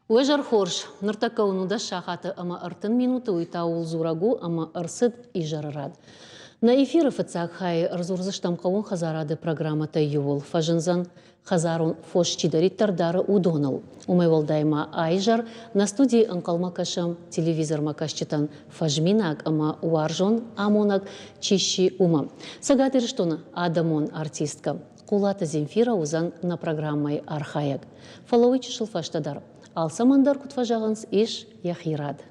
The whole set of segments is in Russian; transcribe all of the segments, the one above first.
Уэжар хорш, ныртакаунуда шахаты ама артын минуты уйтаул зурагу ама арсыд ижарарад. На эфиры фыцак хай разурзыштам кавун хазарады программата ювол. Фажынзан хазарун фош чидариттардары удонал. Умайвалдайма айжар на студии анкалма кашам телевизор макашчитан фажминак ама уаржон амонак чищи ума. Сагатырштона адамон артистка. Кулата Земфира узан на программай архаяк. Фалауичи шылфаштадар. Алсамандар кутфажағынс иш яхирад.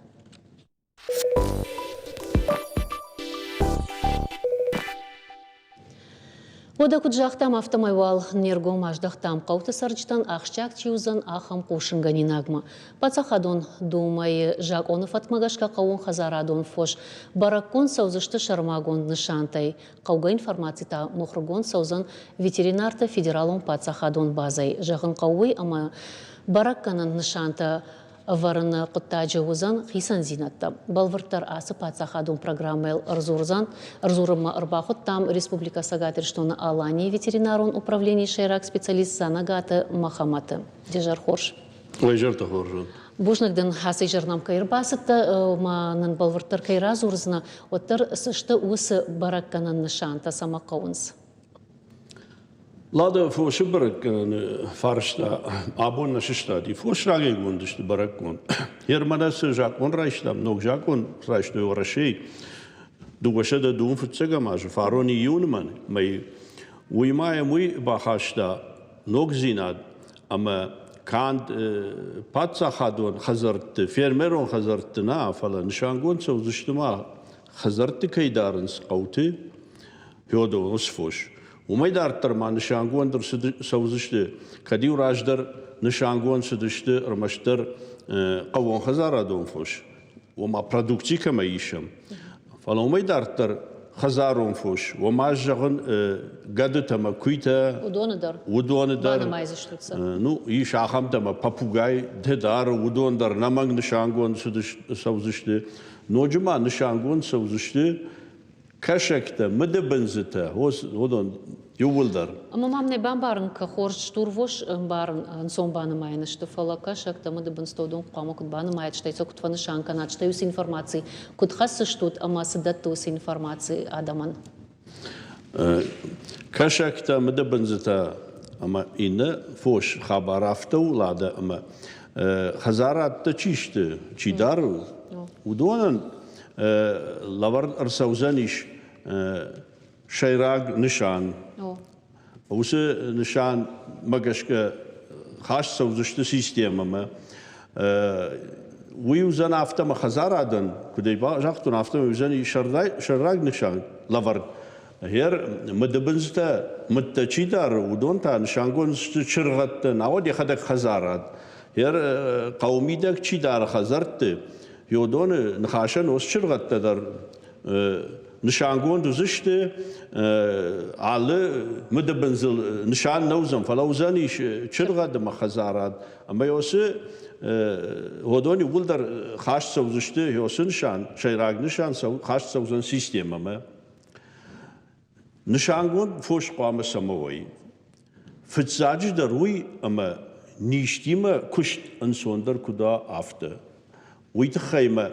Ода куджақтам автомайвал нергом аждақтам қауты сарджтан ақшчак чиузан ахам қошынганинагма. Пацахадон думай жак онов атмагашка қауын хазарадон фош. Бараккон саузышты шармагон нышантай. Қауға информацията мохругон саузан ветеринарта федералон пацахадон базай. Жағын қауы ама баракканан нышанта варына құттаджы узан хисан зинатта. Балвырттар асы пацахадун программайл арзурыма арбахот там республика Сагатырштона Алания ветеринарон управление шайрак специалист Санагата Махаматы. Дежар хорш. Лайжарта хоржон. Бушнагден хасы жарнам кайрбасыта манын балвырттар кайразурзна оттар сышты усы баракканан нышанта сама каунс. Lada foshe barak farshta abon nashishta di fosh rage gondishte barak gon. Hier manas jakon raishtam nog jakon raishte orashi. Du washada dum futsega maj faroni yunman mai uimaya mui bahashta nog zinad ama kant patsa khadon khazart fermeron khazart na falan shangon sozishtma khazart kaydarns qawti yodo usfosh. Умайдартар ма нишангуандыр саузышты, кади ураждар нишангуан сыдышты рмаштар қавон хазарадон фош. Ума продуктика маишам. Фала умайдартар хазарон фош. Ума жағын гадытама куйта. Удоныдар. Удоныдар. Бана майзыштыца. Ну, иш ахамтама папугай, дедар, удондар, наманг нишангуан саузышты. Ноджума нишангуан саузышты. Кашакта, мыдыбынзыта, одан ювылдар. Ама мамне бамбарын кахорж штурвош барын ансомбаны майны что фала кашакта мыдыбын стодон қамок баны майт что это кутваны шанканат что юс информации кутхасы штут ама сыдаттус информации адаман. Кашакта мыдыбынзыта ама инна фош хабарафтау лада ама хазаратта чишты чидару удонан лавар арсаузаниш شيراغ نشان وس نشان مگشك خاص سوزشت سيستم ما ويوزن افتم خزارادن كدي با جاختون افتم ويوزن شراغ نشان لافر هير مدبنزتا متچيدار ودونتا نشانگون شرغت ناودي خدك خزاراد هير قوميدك چيدار خزرت يودون نخاشن وس شرغت در نشانگون دوزشته على مدبنزل نشان نوزم فلوزانيش شرغد ما خزارات اما يوسي هودوني ولدر خاش سوزشته يوسي نشان شيراغ نشان خاش سوزن سيستم اما نشانگون فوش قام سموي فتزاج دروي اما نيشتيما كشت انسوندر كدا افته ويتخيما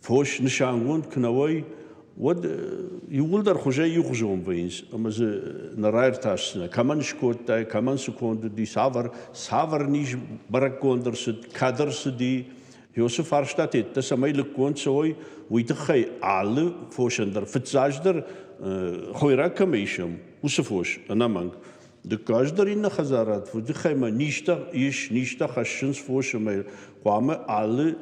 فوش نشانگون کنوی ود یولدر خوجه یخجون بینس اما ز نرایر تاسنه کمان شکوت تای کمان سکوند دی ساور نیش برکوندر سد کادر سدی یوسف فرشته تسمای لکوند سوی ویدخی عال فوشندر فتزاجدر خویرا کمیشم وسفوش انامنگ دکاجدر این خزارات فدخی ما نیشتا خشنس فوش ما قام عال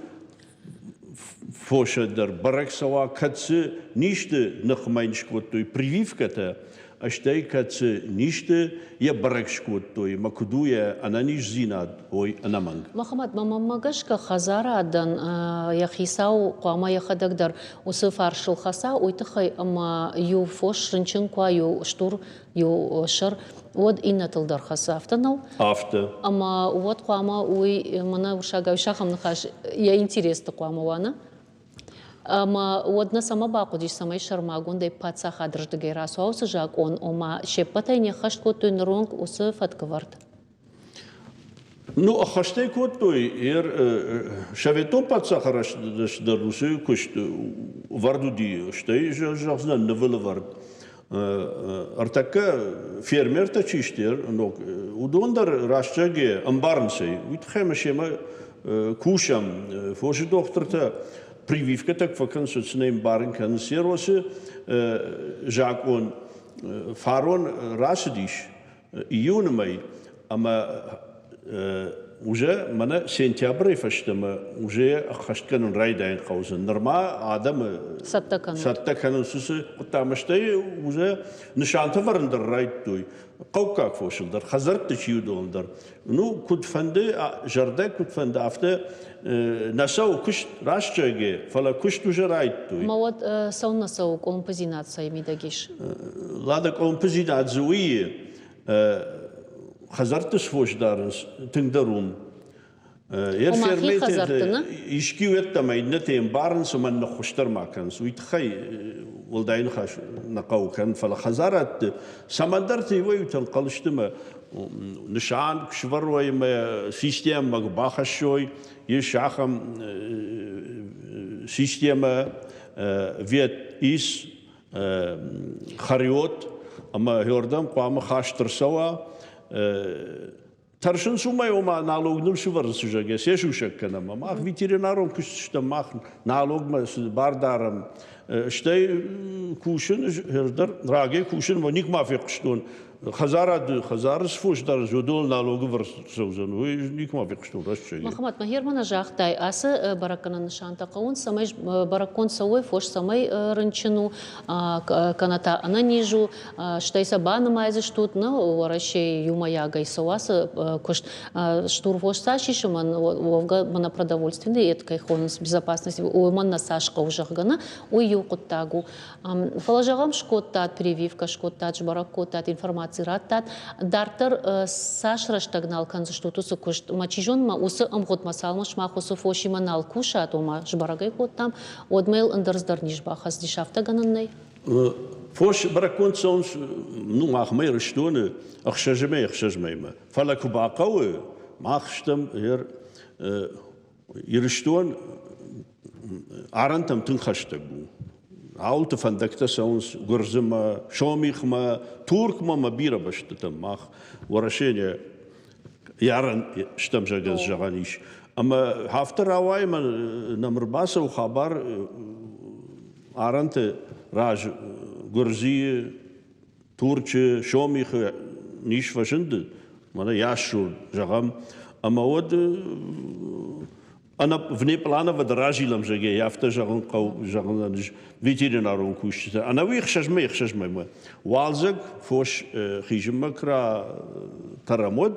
فوش در برک سوا کتس نیشته نخماین شکوتوی پریویفکته اشتای کتس نیشته یا برک شکوتوی مکدوی انانیش زیناد وی انامنگ. محمد ماماگش که خزاره دن یخیساو قاما یخدک در وصفار شل خسا ویتخی اما یو فوش رنچن قا یو شتور یو شر ود این تل در خسا افتناو. افته. اما ود قاما وی منا ورشاگاوی شخم نخاش یا اینترس تقاما وانه. اما ودنا سما باقودی سمای شرماگون دی پاتسا خادرش دگی راسو اوس جاکون اما شپتای نخشت کوتون رونگ اوس فتکورد. Ну, а хаштай кот той, шаветон пацахараш да русы кушт варду ди, штай жахзна навыла вард. Артака фермер та чиштер, но удондар рашчаге амбарнсей, витхемашема кушам, фоши докторта прививка так вакансуцнейм барн kan сервосы жак он фарон рашдиш июнмай, ама уже мана сентябрь фаштама уже хашткан райдайн каузен норма адам саттакан сусы кутамаштай уже нишанта варндер райдтой قوكاك فوشلدر خزرت تشيودولدر نو كنت فندي جردا كنت فند after نساو كشت راشجاجي فلا كشت وجرايتوي مواد سو نساو كومبوزيناتسا ميداجيش لادا كومبوزينات زويه خزرت فوش دارنس تقدرون خزرتنا يشكيوت ما يدنتين بارنس ومن نخشتر ما كان ويتخي ولدين خاش نقاو كان فلا خزارات سمندرتي ويتنقلشتما نشان كشفر ويما سيستيم مقباخش شوي يشاخم سيستيم فيت إيس خريوت أما هيردم قام خاشتر سوا ترشن سوما يوما نالوج نمشي ورس جاجي سيشو شكنا ما فيترينارون كشت ما نالوج ما باردارم شتى كوشن هردر راجي كوشن ونيك ما في قشتون خزار سفوش دار جدول نالوج ورس سوزن ونيك ما في قشتون رش شيء محمد مهير من جاختاي أس بركنا نشان تقون سماج بركون سوي فوش سماي رنشنو كانتا أنا نيجو شتى سبان ما يزشتوت نا ورشي يوما ياجي سواس كشت штур фош сашиш ман мана продовольственный эткай хонс безопасности у ман насашка уже гана у юкуттагу положагам шкоттат прививка шкоттат баракоттат информация раттат дартер сашраштагнал канзы что-то сукушт мачижон ма усы амгот масалмаш ма хосу фоши манал кушат ома жбарагай коттам одмейл андерсдарниш бахас дишафтаганнай فوش بركون سونس نو ما خمير شتون اخشجمي ما فلا كباقوي ما خشتم هير يرشتون عرنتم تنخشتقو عاولت فندكت سونس غرزما شوميخ ما تورك ما بيرا بشتتم ماخ ورشيني يارن شتم جاز جغانيش اما هافتر رواي ما نمر باسا وخبر عرنت راج غرزي تورچه شوميخ نيش فشند مانا ياشو جغم اما ود انا فني بلانا ودراجي لم جاي يافتا جغن قو جغن فيترينارون كوش انا ويخشجمي ما والزق فوش خيجمكرا ترمود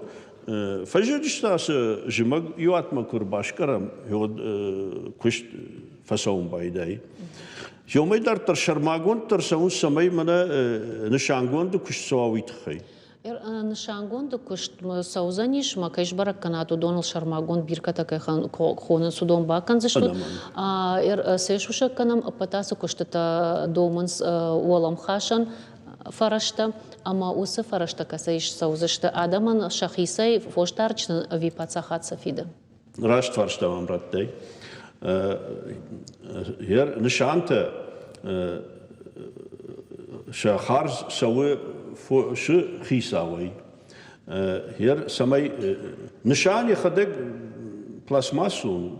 فجدشتاس جمق يوات مكر باشكرم يود كوش فسوم بايداي يومي دار تر شرماغون تر سون سمي منا نشانغون دو كش سواويت خي نشانغون دو كش سوزانيش ما كايش بركناتو دونال شرماغون بيركاتا كاي خونن سودون باكان زشتو سيشوشا كانم патасу كشتتا دومنس ولم خاشن فرشتا اما اوس فرشتا كاسيش سوزشتا ادمن شخيسي فوشتارچن ви пацахат сафида راشت فرشتا امرتي هير نشانته شخارز سوى فو شو خيساوي هير سمي نشان يخدق بلاسماسون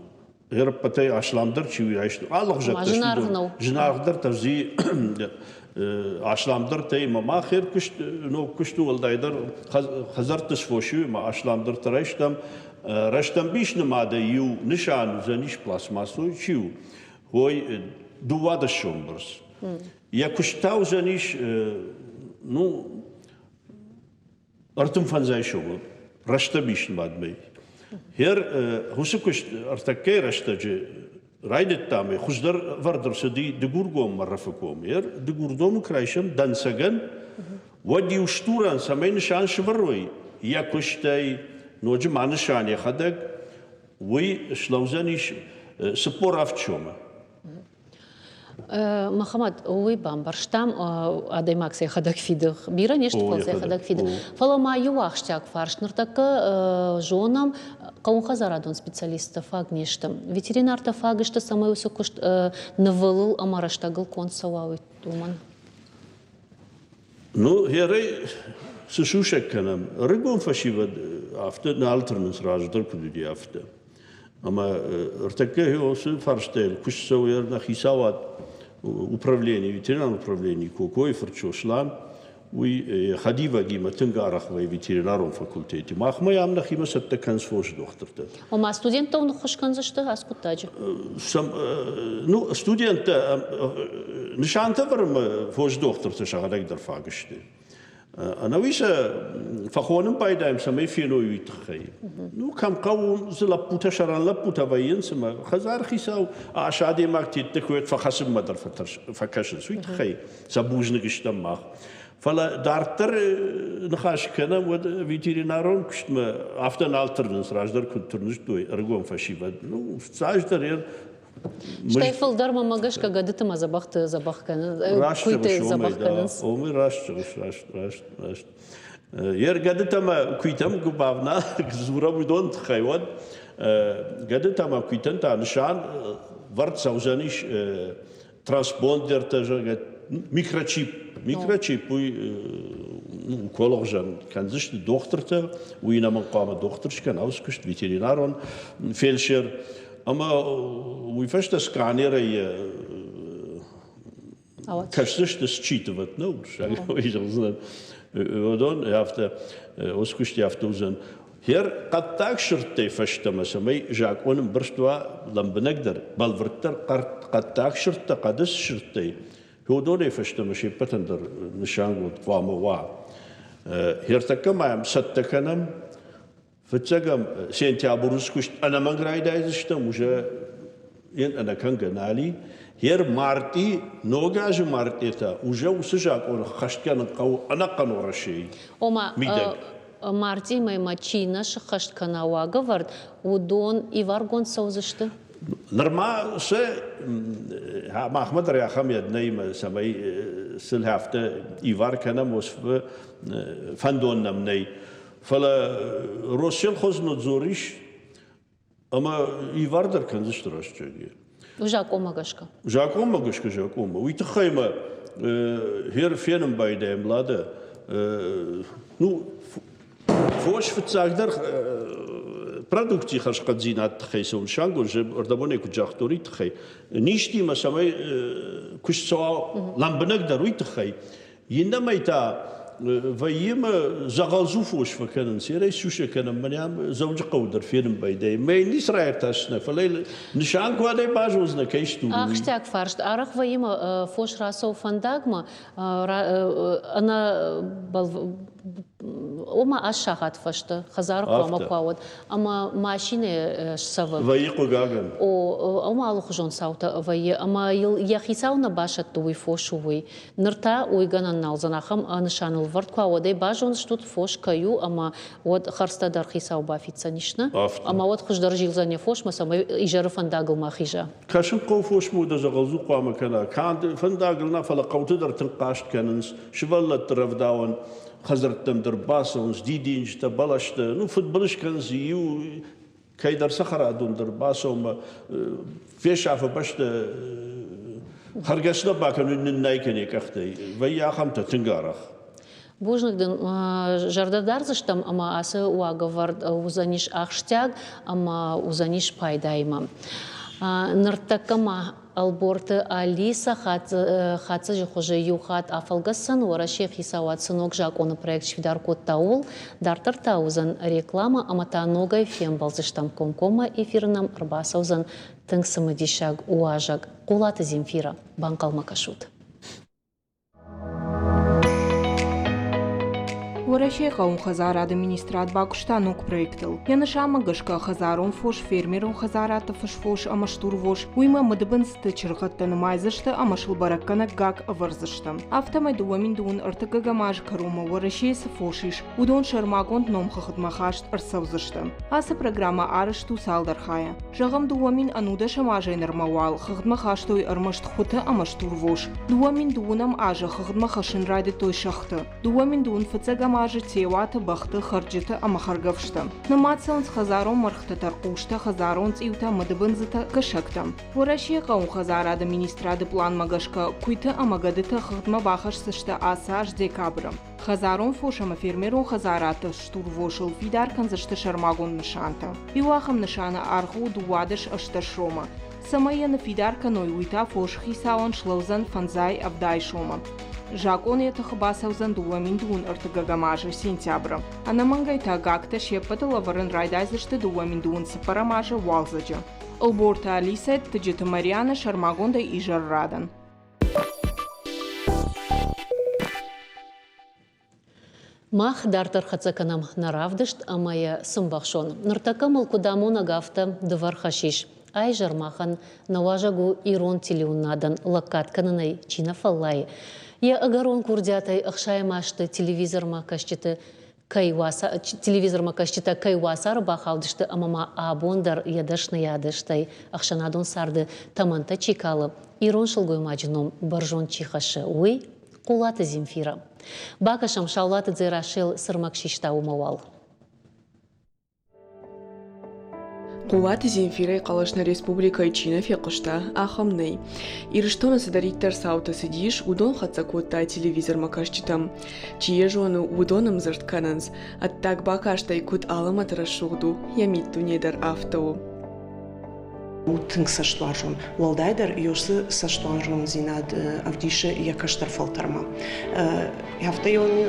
هير بتاي عشلام در شو يعيش الله جت جنار در ترزي عشلام در تاي ما خير كشت نو كشتو والدايدر خزرتش فوشو ما عشلام در تريشتم رشتم بيش نماده يو نشان زنيش بلاسماسو شو هو دواد الشومبرز يا كشتاو زنيش نو ارتم فنزاي شغل رشتا بيش نماد بي هير هوسو كشت ارتكي رشتا جي رايدت تامي خزدر وردر سدي دقورقوم مرفقوم هير دقوردوم كرايشم دانساقن ودي وشتوران سمين نشان شبروي يا كشتاي نوجي ما نشان يخدق وي شلوزنيش سبور افتشوما Махамад, ой, бамбар, штам, адаймакс ехадак фидых, бира нешт ползе ехадак фидых. Фалама юахштяк фарш, ныртака жонам, каунха зарадон специалистов фаг нештам. Ветеринарта фаг, что самое высокость навалил амараштагал консовавый туман. Ну, херей, сушушек канам, рыбом фашива афта, на альтернанс раждар кудуди афта. Ама ртака хеосы фарштель, кушсауер на хисават управление, ветеринарное управление, кокой фарчошлан, уи хадива гима тынгарахвай ветеринарном факультете. Махма ямна хима сатта консфош докторта. Ома студента он хошкан за что аскутаджи? Ну, студента, нишанта варм фош докторта шагадак дарфагашты. أنا ويش فخونم بايدايم سمي فينو يتخي نو كم قوم زلبوتا شران لبوتا بين سما خزار خيساو عشادي ماك تكويت فخسب مدر فكشن سويت خي سبوجن قشتم ماخ فلا دارتر نخاش كنا ود فيترينارون كشت ما افتن الترنس راجدر كنت ترنش دوي ارغوم فشيبد نو ساجدر Штайфл дарма магашка гадыты ма забахты забахканы. Куйты забахканыз. Омы раш. Ер гадыты ма куйтам губавна зура будон тхайвад. Гадыты ма куйтан та нишан вард саузаниш транспондер тажа микрочип укологжан канзыш докторта уйна манқама докторшкан аускушт ветеринарон фельдшер أما ويفاش تسكانيري كشتش تسچيتوت نوش يعني ودون يافتا وسكشت يافتوزن هير قد تاكشرتي فاشتا مسمي جاك ونم برشتوا لم بنقدر بل فرتر قد تاكشرتا قدس شرتي هو دوني فاشتا مشي بتندر نشانغو تفامو وا هير تكما ستكنم فتشجم سنتيابورس كشت أنا من غير دايزشتا مجا ين أنا كان جنالي هير مارتي نوجاج مارتي تا وجا وسجاك أنا خشت كان قو أنا قنور شيء. أما مارتي ما ماشينا شخشت كان واقفرد ودون إيفارغون سوزشتا. نرما س ما أحمد ريا خميد نايم سماي سلهافته إيفار كان موسف فندون نمني. فلا روسيا خزنة زوريش أما يواردر كان زشتراش جاي. وجاكوما قشكا. جاكوما ويتخيم هير فينم بايدا ملاده نو فوش في تساقدر برودكتي خرج قد زينات تخي سون شانغو جب أردبوني كجاختوري تخي نيشتي ما سمي كش سوا لام بنقدر ويتخي ينما يتا ويما زغازوفوش فكان سيري سوشا كان منيام زوج قودر فيلم بايداي ما ينيس راير تاشنا فليل نشان كوادي باجوزنا كيشتو اختاك فارشت ارخ ويما فوش راسو فانداغما انا وما أشاهد فشت خزار قوما قواد أما ماشينة سبب ويقو جاعن أو ما الله خجون ساوتا ويا أما يخيساونا باشت توي فوشوي نرتا ويجانا نالزنا خم نشان الورد قوادي باجون شتوت فوش كيو أما ود خرستا در خيساو بافيتسا نشنا أما ود خش درجيل زانيا فوش مثلا يجرب فنداغل ما خيجا كاشن قو فوش مودا زغزو قوما كان فنداغلنا فلا قوت در تنقاش كاننس شفلت رفداون خزرتم در باسونز دیدینج تا بالاشت نو فوتبالش کن زیو کی در سخرا دون در باسوم فیش عف باشت خرجش نباکن نایکنی کختی و یا خمت تنگارخ Бужнагдын жардардарзыштам ама асы уаговард узаниш ахштяг ама узаниш пайдайма. Ныртакама алборты Алиса хатсы жихуже юхат афалгасын уарашев хисават сынок жак оны проект швидар код таул дартар таузан реклама амата ногай фем балзыштам комкома эфирнам арбасаузан тыңсымы дишаг уажак кулаты Земфира банкал макашут. ورشي قوم خزارات министрат Бакуштанук проектил. Яна шама гышка хазарон фош фермерон хазарат фош фош амаштур вош. Уйма мадбын стычыргаттан майзышты амашыл бараккана гак аварзышты. Автомай дуамин дуун артыгагамаж карума ورشي сфошиш. Удон шармагонд ном хахатмахашт арсавзышты. Аса программа арышту салдархая. Жагам дуамин ануда шамажай нормавал. Хахатмахаштой армашт хута амаштур вош. Дуамин дуунам ажа хахатмахашин райды той шахты. Дуамин дуун фацагама мажы теваты бахты харджиты амахаргавшты. Намацалнс хазарон мархты тарқушты хазаронс иута мадыбынзыты кышакты. Вораши қаун хазарады министрады план магашка куйты амагадыты хыгтма бахашсышты асаж декабры. Хазарон фошама фермерон хазараты штурвошыл фидар канзышты шармагон нышанты. Биуахам нышаны арху дуадыш ашташрома. Самая фидар каной уйта фош хисауан шлаузан фанзай абдай шома. Жакон это хабасаузан дуамин дуун артыгагамажа сентября. Она мангайта гакта шепатала варен райдайзышты дуамин дуун сапарамажа валзаджа. Алборта Алисет таджита Мариана Шармагонда и Жаррадан. Мах дартар хацаканам наравдышт амая сымбахшон. Ныртакам алкудамона гафта двар хашиш. Ай жармахан наважагу ирон телеунадан лакаткананай чина фаллай. Я агарон курдятай ахшаймашты телевизорма кашчиты кайвасар бахалдышты амама абондар ядышны ядыштай ахшанадон сарды таманта чикалы ирон шылгой мажном баржон чихашы уй кулаты Земфира. Бакашам шаулаты дзерашил сырмакшишта умавал. Кулаты Земфирай Калашна Республика Ичина фекышта ахамней. Ирштона садариттер саута сидиш удон хацакотта телевизор макашчитам. Чие жону удоным зырткананс. Аттак бакаштай кут алама тарашугду ямитту недер автоу. Утынг саштваржон. Уалдайдар юсы саштваржон зинад авдише якаштар фалтарма. Яфтайони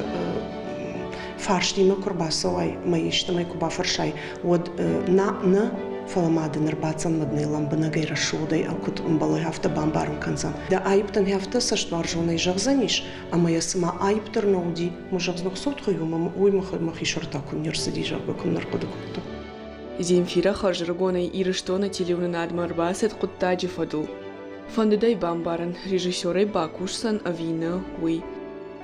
фарштима курбасовай маиштамай куба фаршай. Вот на фаламады нырбацан мадный ламбына гайра шудай, а кут умбалай хафта бамбарым канзан. Да айптан хафта саштваржон айжагзаниш, а моя сама айптар науди мужагзнух сотхаю, мама махишорта кун нерсади жагба кун наркодакуту. Земфира харжыргоной ирыштона телевнын адмарбасет куттаджи фадул. Фандыдай бамбаран режиссерой бакушсан авина уй.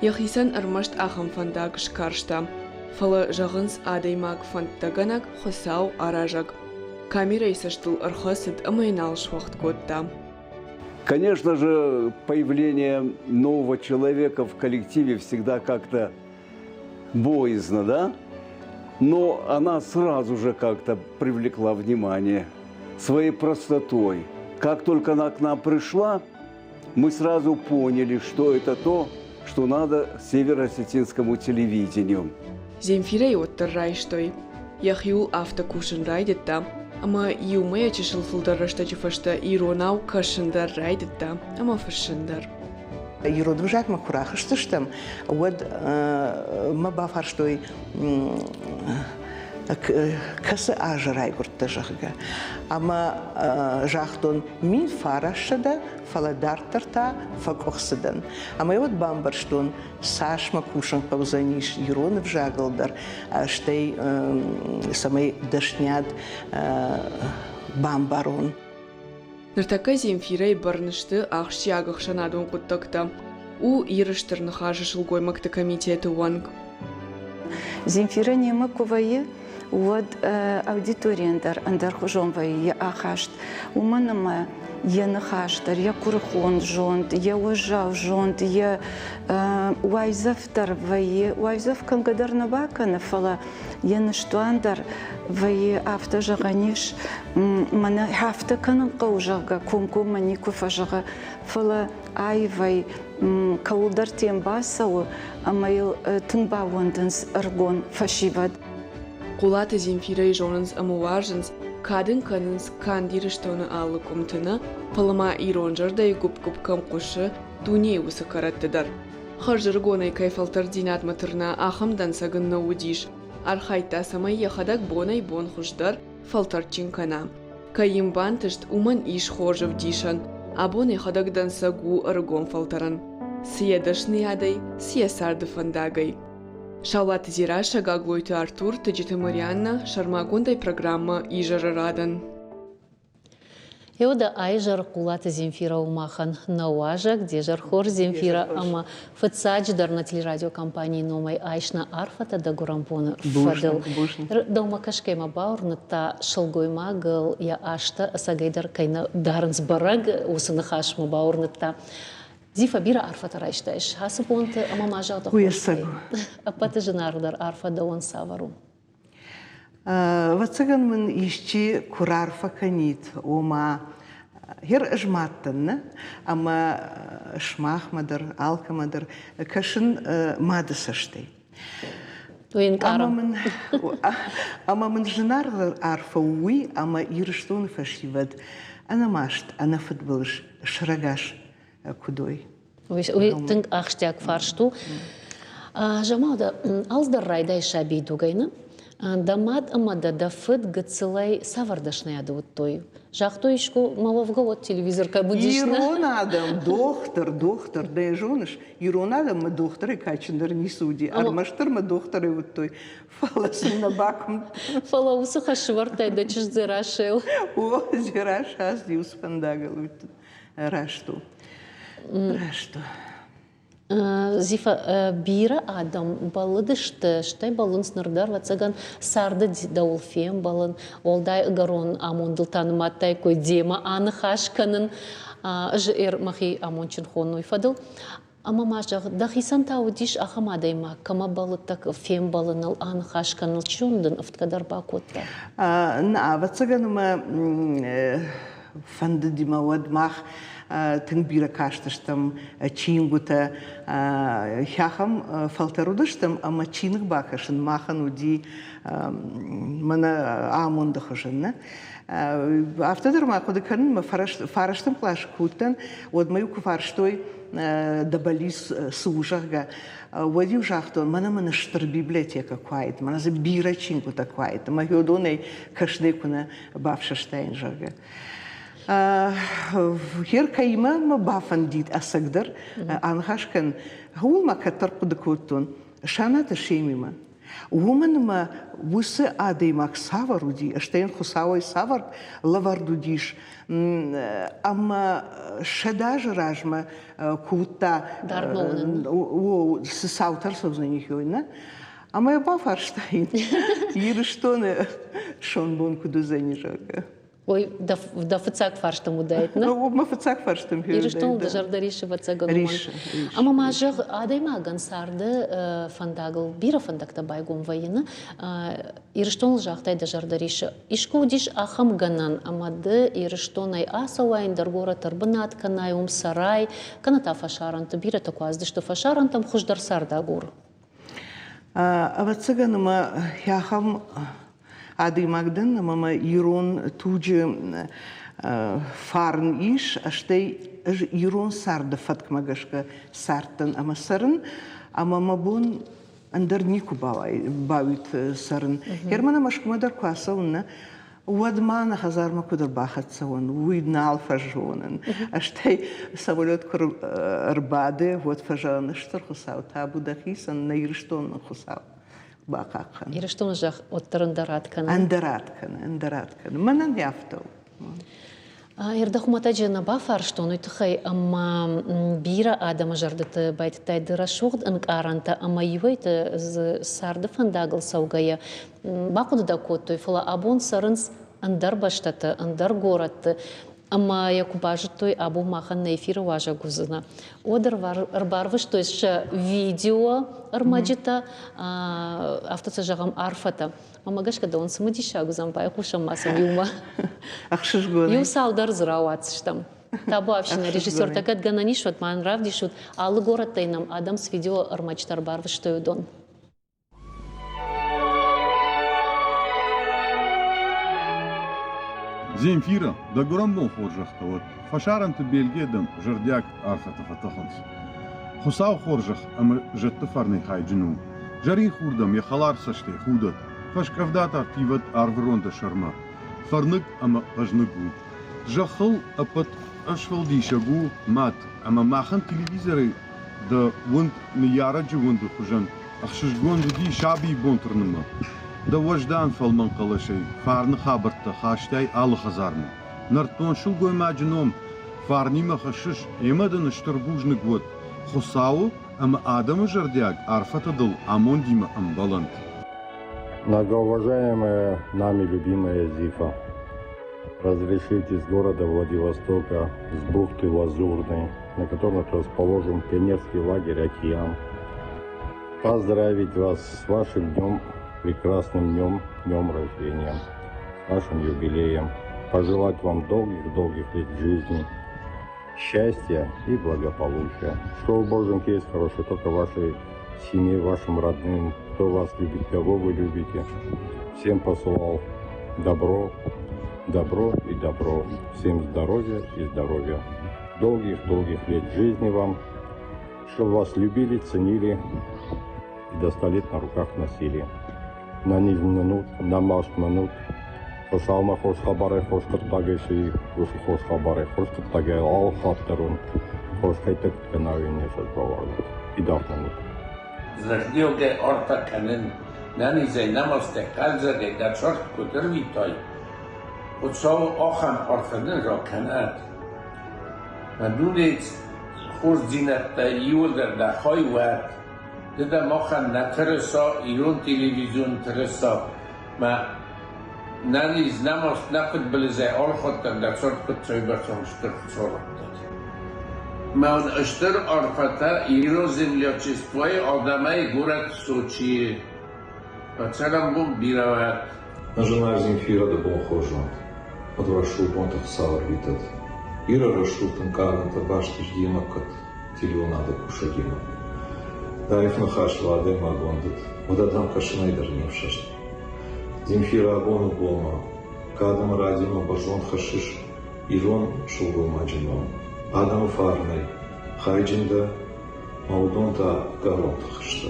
Яхисан армашт ахам фандагш каршта. Фала жагынс адаймак фандтаганак хосау аражак. Камерой саштыл архасет амайнал швахт котта. Конечно же, появление нового человека в коллективе всегда как-то боязно, да? Но она сразу же как-то привлекла внимание своей простотой. Как только она к нам пришла, мы сразу поняли, что это то, что надо северо-осетинскому телевидению. Земфира йоттар райштой. Яхюл автокушен райдетта. Ама юмая чешил фулдарашта чифашта иронау кашендар райдетта. Ама фашендар. Юродвжак макурахыштыштым, вот мы бафарштой касы ажырай гуртты жахга. Ама жахтон мин фарашада фаладартарта факохсыдан. Ама вот бамбарштон сашма кушан павзаниш юронов жагалдар, штей самый дашняд бамбарон. Ныртака Земфирай барнышты ахши агахшанадун куттакта. У ирыштырны хажышыл гоймакты комитеты уанг. Земфира немакувайы вот аудиторияндар андар хужонвайы я ахашт. Уманама я нахаштар, я курхон жонт, я уажав жонт, я уайзафтар вайы, уайзав кангадар набакана фала, я наштуандар вайы автожаганиш, мана хафта канан каужага, кумку манику фажага, фала айвай, каулдар тембасау, амайл тынбауандынс аргон фашивад. Кулаты Земфирай жонынс амуваржынс, кадын канынс кандирыштоны алы кумтына, палама иронжардай гуп-гуп камкушы дуне усы караттыдар. Харжыргонай кайфалтар динат матырна ахамдан сагынна удиш, архайта самай яхадак бонай бон хуждар фалтарчин кана. Каимбан тышт уман иш хожев дишан, а бонай хадакдан сагу аргон фалтаран. Сия дашны ядай, сия сарды фандагай. Шалат зира шагаглойты Артур, тыджиты Марианна, шармагундай программа Ижарарадан. Еуда айжар кулаты Земфира умахан науажа, где жар хор Земфира, ама фыцадждар на телерадиокомпании номай айшна арфата да гурампона фадыл. Дома кашкема баурната шалгойма гыл я ашта асагайдар кайна дарнс бараг усынахашма баурната. Зифа бира арфата райштайш. Хасыпонты ама мажалта Уясагу. Апаты жынардар арфа да он савару. Вацаган мен ищи курарфа канит, ома хер жматтан, ама шмахмадар, алкамадар, кашин мадасаштай. Ама мен жынардар арфа уи, ама ирштон фашивад, ана машт, ана футболш, шрагаш кудой. Уй тынк ахштяк фаршту. Жамауда алздар райдай шаби дугайна. Дамад амада да фыт гыцылай савардашная той. Жахтоишку маловга вот телевизор кабудишна. Иронадам, доктор, да я жоныш. Иронадам мы докторы качындар не суди. Армаштар мы докторы вот той. Фаласын на баком. Фала усыха швартай да чыжды рашел. О, зира шас диус пандагал. Рашту. Рашту. Зифа бира адам балыдышты, штай балын снардар вацаган сарды даулфем балын, олдай гарон амондыл таныматтай кой дема аны хашканын жыр махи амончин хонной фадыл. Ама мажақ дахисан таудиш ахамадайма, кама балыттак фем балыныл аны хашканыл чундын ыфткадар бакотта. На, вацаганыма фанды димауад мах, тыңбира каштыштым, чингута хяхам фалтарудыштым, ама чинг бакашын махан уди мана амондахышын. Автодар махуды канын фараштым клаш куттан, од маюку фарштой дабалис сужахга. Води ужахтон, мана штыр библиотека квайт, мана за бира чингута квайт, ма хёдонай кашнекуна бавшаштайн жага. Хер кайма ма бафан дит асагдар анхашкан хулма катар кудкутун шаната шемима вуман ма вусы адаймак саваруди аштейн хусавой савар лавардудиш ама шадаж ражма кута о саутар собзаних йойна ама я бафарштайн ирштоне шонбон кудузанижага. Ой, да фыцак фарштам удает, на? Ну, мы фыцак фарштам хюрдает. Ирштон да жардариша вацаган уман. Ама мажах адайма гансарды фандагл бира фандакта байгум вайына. Ирштон жахтай да жардариша. Ишку удиш ахам ганан, амады ирштонай асавайн даргора тарбанат канай сарай, каната фашаранта бира такуазды, что фашарантам хуждар сардагур. А вацаганама яхам Ады Магден, мама Ирон туджи фарн иш, аштей Ирон сарда фаткмагашка сартан амасарн, а мама бон андернику бавит сарн. Германа машкумадар квасауна, уадмана хазарма кудар бахатсаун, уидна алфажонен, аштей самолет рбаде, вот фажан штар хусау, табу дахисан на ирштон хусау. Бакахан. Ирштон жах оттарындараткан. Андараткан. Манан яфтау. Ирдахумата жена бафар штон уйтхай ама бира адама жардыты байттай дырашугд анкаранта ама юйты сарды фандагл саугая бакуды да коттой фала абон сарынс андар баштаты андар горатты. Ама якубажы той абу махан на эфир важа гузына. Одер арбарвыш той ша видео армаджита автоса жагам арфата. Мама гашка да он самадиша гузам пай кушам масам юма. Ахшыш гоны. Ю салдар зрауатсыштам. Табу авшина режиссер такат гананишват ман равдишут алы город тайнам адамс видео армаджита арбарвыш той удон. Земфира, да громно хоржахта вот. Фашаранты Бельгедам жардяк арфата фатаханс. Хусау хоржах, ама жетты фарны хайджину. Жарин хурдам я халар саште худат. Фашкавдата тиват арвронда шарма. Фарнык ама ажнагу. Жахал апат ашвалдишагу мат. Ама махан телевизоры да вунд мияраджи вунду хужан. أخشش دي شعبي بونترنما ده وجدان فالمن قلشي فارن خابرت خاشتاي آل خزارنا نرتون شو قوي ما جنوم فارني ما خشش يمدن اشتربوج نقود خصاو أما آدم جردياك عرفت دل عمون ديما أم بلند. Многоуважаемая нами любимая Зифа, разрешите с города Владивостока, с бухты Лазурной, на которой расположен пионерский лагерь «Океан», поздравить вас с вашим днем, прекрасным днем, днем рождения, с вашим юбилеем, пожелать вам долгих-долгих лет жизни, счастья и благополучия. Что у Боженьки есть хорошее только вашей семье, вашим родным, кто вас любит, кого вы любите. Всем посылал добро, добро и добро. Всем здоровья и здоровья. Долгих-долгих лет жизни вам, чтобы вас любили, ценили и до 100 лет на руках носили. На минут, на маш минут. Хошалма хош хабаре, хош кыртагеши, хош хабаре, хош кыртаге ал хаттерун, хош хайтек канавин нешет бавард. И дарнамут. Заждёге орта канен, нани зайнамосте калзаге да чорт кудервитой. Утсау охан ортанен ро канат. Мадунец хош зинатта юлдер да хойват. Деда мохан на тересо, ирун телевизион тересо. Ма Nani znamos napad blize orchotan da sort potrzebacą szturczoratać. Ma on sztur orfata i rozemlioczystwo i odamaj górat Сочи. Пацарам бум бирават. Нажимаешь Земфира да бон хожон. Подврашу понтах савар витат. Ира рашу танкарната баштиш димакат. Тилионада кушагима. Да их нахаш ладе магондат. Водадам кашнайдер невшашт. Земфира абону бома, кадам радино бажон хашиш, ирон шулгу маджино, адам фарнай, хайджинда, маудонта гаронт хашта.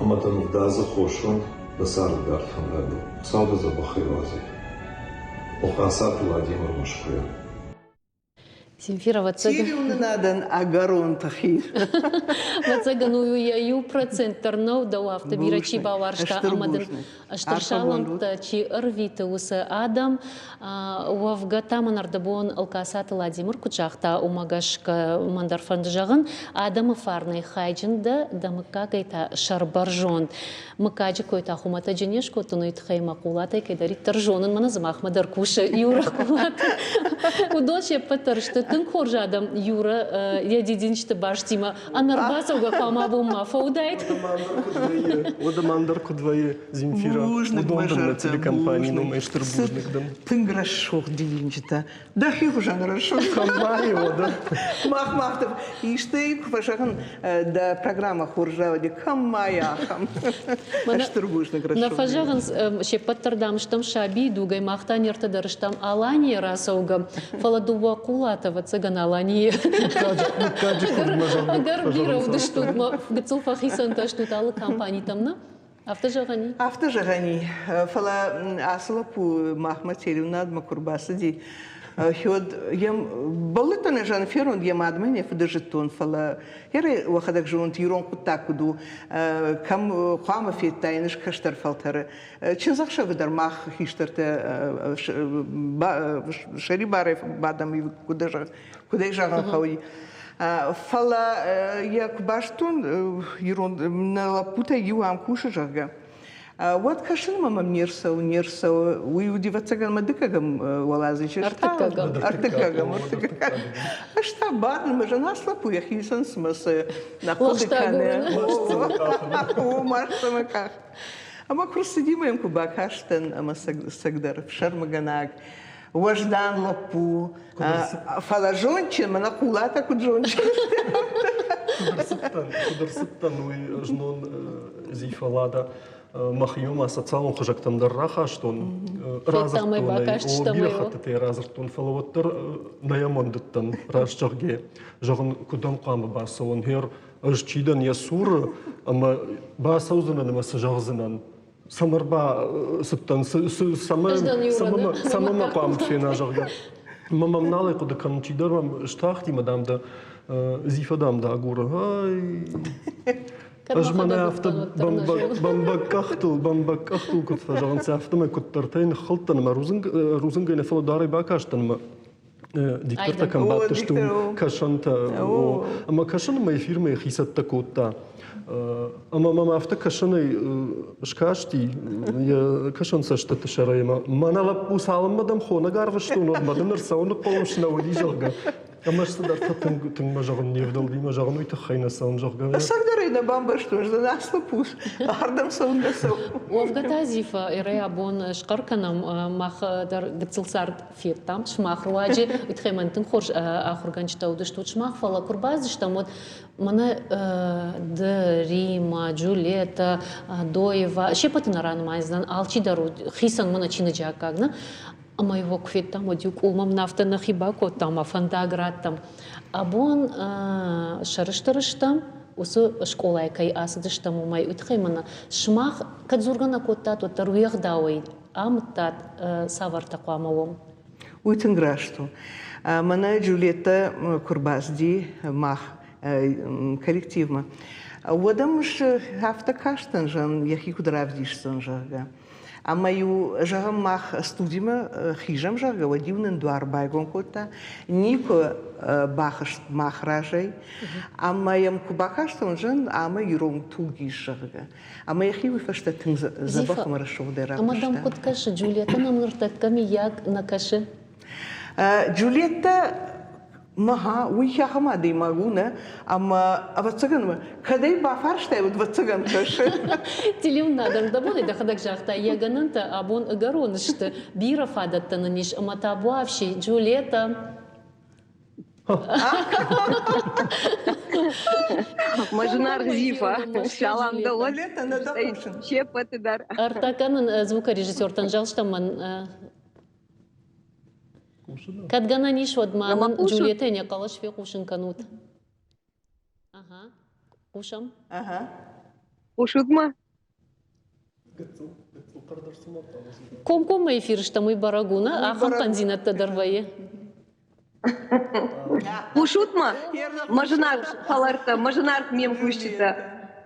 Аматан вдаза хошон, басар гартхан гаду, сауда за бахайвази. Охасат Владимир Машкуя. Земфира, надан агарон тахир. Вацаганую яю процентернов да лафта бирачи баваршта амадын аштыршалам чи рвита усы адам вавгата манардабон алкасат Владимир кучахта умагашка мандарфандыжагын адамы фарный хайджинда да мыкагайта шарбаржон мыкаджи койта хумата женешко тунуит хайма кулата кедари торжонын маназмах мадар куша юра кулата удоче патаршты тын хоржадам юра я дидинчты баштима анарбасовга памабума фаудайт ода мандарку двое Земфира удобно на телекомпании но мейштер бужникдам тынграшох дидинчта да хюжан рашох компании ода махмахтов и штейк фашаган да программа хоржавди каммаяхам мейштер бужник рашох на фажаган ще паттардам штам шаби дугай махтанерта дарштам алани расауга фаладува кулата вацаган алани Гарбиров дыштудма гцулфа хисанта штуталы компании тамна автожагани автожагани фала аслапу махмат селюнад макурбасади хёд ям балытаны жан ферон ям адмене фдажетон фала яре вахадак жон тирон кутакуду кам хама феттайныш каштар фалтары чинзакша видар мах хиштерте шарибарев бадам куда жаган хауи фала як баштун ирон на лапута юам кушажага вот кашин мамам нерсау уйудивацаган мадыкагам валазыч артыкагам ашта бадын мажана слапу яхисан смысы на ходыкане о марсамаках ама крусидимаем кубакаштан ама сагдар шармаганак Вождан лапу, фалажончин, мана кулата куджончин. Кударсыттан уй жнон зифалада махиюма социалон хожактам дарраха штон разыртунай о бирахатты разыртун фалаваттар наямондыттан рашчарге жагын кудан камы басылын хер ажчидан ясур ама басаузынан ама сажагзынан самарба сыттан самама памфена жарга мамам налай куда канчидарам штахти мадам да зифадам да агура ай أجمعنا أفت بمبك أختل كنت فجعان سافتم كترتين خلطنا ما روزن جينا فلو داري باكاشتن ما ديكتر كم باتشتو كشنت أما كشن ما يفير ما يخيست تكوتا أما ما أفتك كشن شكاشتي يا كشن سشت تشري ما أنا لب وسالم مدام خونا قارفشتو نود مدام نرسون قومش نودي جرجا أما استدرت تن مجرني يفضل دي مجرني تخينا سون جرجا أصدقائنا بامبرشتو جدا ناس لبوس أردم سون دسو وفقت زيفا إريا بون شقركنا ماخ در دكتل سارد فيتام شماخ رواجي يتخيمن تنخرج آخر كانش تودش توت شماخ فلا كرباز شتمود منا Рима, Джулиета, Доева, шепотына рано майздан, алчи дару, хисан мана чина джакагна, а моего квит там, одюк умам нафта на хибако там, а фантаград там, а бон шарыштырыштам, усу школа кай асадыштам умай утхаймана, шмах кадзургана коттат, вот таруях дауи, амтат савар таквамовом. Уйтенграшту. Мана Джулиета Курбазди мах коллективма. Уадамш хафта каштан жан яхи кудравдиш сан жага. А мою жагам мах студима хижам жага вадивнен дуар байгон кота нико бахаш махражей. А моям кубакаштан жан ама юром тугиш жага. А моя хи вифашта тин забахам рашовдера. А мадам коткаши Джулиета нам нартаками як накаши. Джулиета Маха, уйхаха ма дей магуна, ама авацаган ма, кадей бафарштай вот вацаган каши. Телем надам да бодай да хадак жахта ягананта абон агаронышты бира фадаттана ниш амата буавши Джулиета. Мажнар Зифа, шалам да вот. Шепоты дар. Артаканын звукорежиссер танжалштаман. Кадгана ниш водманын Джулиета не калаш фе кушин канут. Ага. Кушам? Ага. Кушутма? Ком эфиршта мой барагуна, ахам панзинатта дарвае. Кушутма? Мажнар халарта, мажнар мем кушчита.